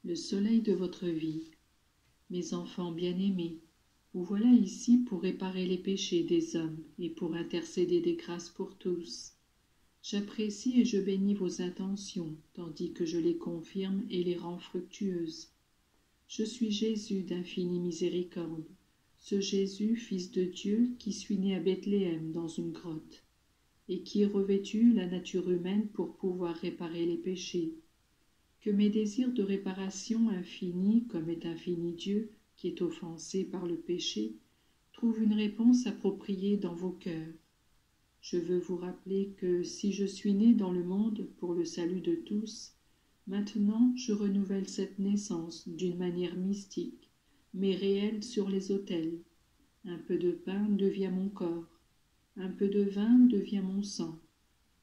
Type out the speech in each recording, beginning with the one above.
le soleil de votre vie. Mes enfants bien-aimés, vous voilà ici pour réparer les péchés des hommes et pour intercéder des grâces pour tous. J'apprécie et je bénis vos intentions, tandis que je les confirme et les rends fructueuses. Je suis Jésus d'infinie miséricorde, ce Jésus, fils de Dieu, qui suis né à Bethléem dans une grotte, et qui ai revêtu la nature humaine pour pouvoir réparer les péchés. Que mes désirs de réparation infinis, comme est infini Dieu, qui est offensé par le péché, trouvent une réponse appropriée dans vos cœurs. Je veux vous rappeler que si je suis né dans le monde pour le salut de tous, maintenant je renouvelle cette naissance d'une manière mystique, mais réelle sur les autels. Un peu de pain devient mon corps, un peu de vin devient mon sang,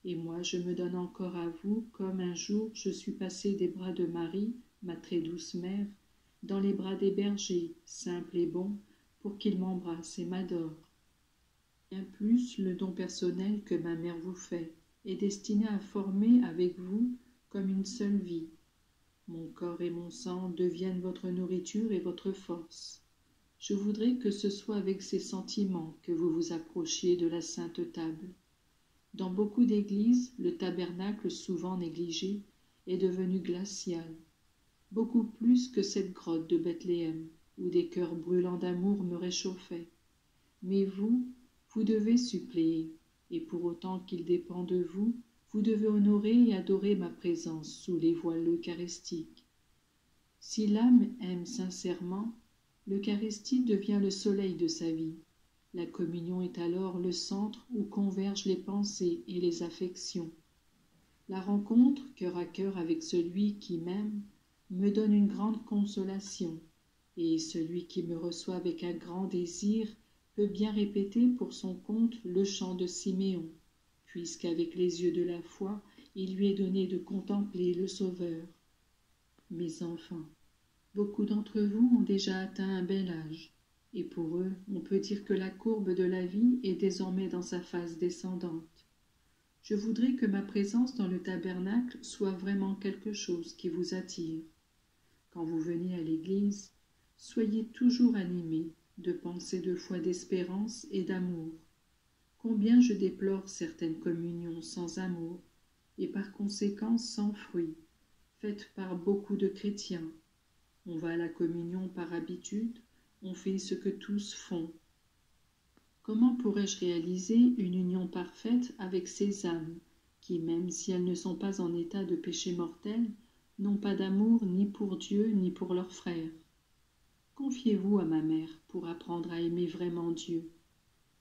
et moi je me donne encore à vous comme un jour je suis passé des bras de Marie, ma très douce mère, dans les bras des bergers, simples et bons, pour qu'ils m'embrassent et m'adorent. Bien plus, le don personnel que ma mère vous fait est destiné à former avec vous comme une seule vie. Mon corps et mon sang deviennent votre nourriture et votre force. Je voudrais que ce soit avec ces sentiments que vous vous approchiez de la sainte table. Dans beaucoup d'églises, le tabernacle souvent négligé est devenu glacial, beaucoup plus que cette grotte de Bethléem, où des cœurs brûlants d'amour me réchauffaient. Mais vous devez suppléer, et pour autant qu'il dépend de vous, vous devez honorer et adorer ma présence sous les voiles eucharistiques. Si l'âme aime sincèrement, l'Eucharistie devient le soleil de sa vie. La communion est alors le centre où convergent les pensées et les affections. La rencontre cœur à cœur avec celui qui m'aime me donne une grande consolation, et celui qui me reçoit avec un grand désir peut bien répéter pour son compte le chant de Siméon, puisqu'avec les yeux de la foi, il lui est donné de contempler le Sauveur. Mes enfants, beaucoup d'entre vous ont déjà atteint un bel âge, et pour eux, on peut dire que la courbe de la vie est désormais dans sa phase descendante. Je voudrais que ma présence dans le tabernacle soit vraiment quelque chose qui vous attire. Quand vous venez à l'église, soyez toujours animés de pensées de foi, d'espérance et d'amour. Combien je déplore certaines communions sans amour et par conséquent sans fruit, faites par beaucoup de chrétiens. On va à la communion par habitude, on fait ce que tous font. Comment pourrais-je réaliser une union parfaite avec ces âmes qui, même si elles ne sont pas en état de péché mortel, n'ont pas d'amour ni pour Dieu ni pour leurs frères? Confiez-vous à ma mère pour apprendre à aimer vraiment Dieu.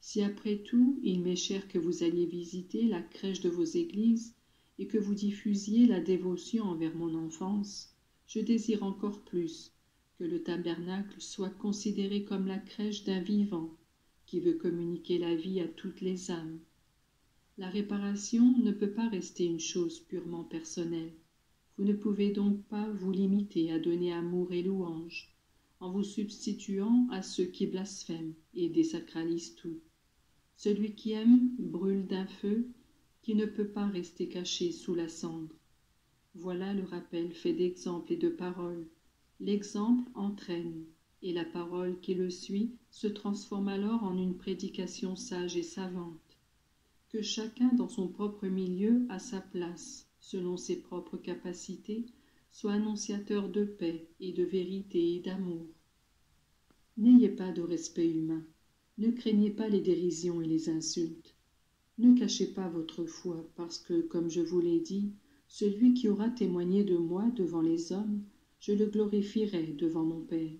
Si après tout il m'est cher que vous alliez visiter la crèche de vos églises et que vous diffusiez la dévotion envers mon enfance, je désire encore plus que le tabernacle soit considéré comme la crèche d'un vivant qui veut communiquer la vie à toutes les âmes. La réparation ne peut pas rester une chose purement personnelle. Vous ne pouvez donc pas vous limiter à donner amour et louange, en vous substituant à ceux qui blasphèment et désacralisent tout. Celui qui aime brûle d'un feu qui ne peut pas rester caché sous la cendre. Voilà le rappel fait d'exemples et de paroles. L'exemple entraîne, et la parole qui le suit se transforme alors en une prédication sage et savante. Que chacun dans son propre milieu à sa place, selon ses propres capacités, soit annonciateur de paix et de vérité et d'amour. N'ayez pas de respect humain, ne craignez pas les dérisions et les insultes. Ne cachez pas votre foi, parce que, comme je vous l'ai dit, celui qui aura témoigné de moi devant les hommes, je le glorifierai devant mon Père.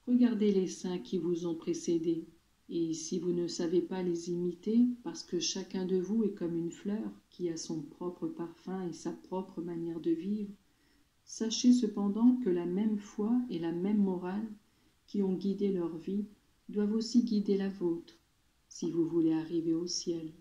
Regardez les saints qui vous ont précédés, et si vous ne savez pas les imiter, parce que chacun de vous est comme une fleur qui a son propre parfum et sa propre manière de vivre, sachez cependant que la même foi et la même morale qui ont guidé leur vie doivent aussi guider la vôtre, si vous voulez arriver au ciel.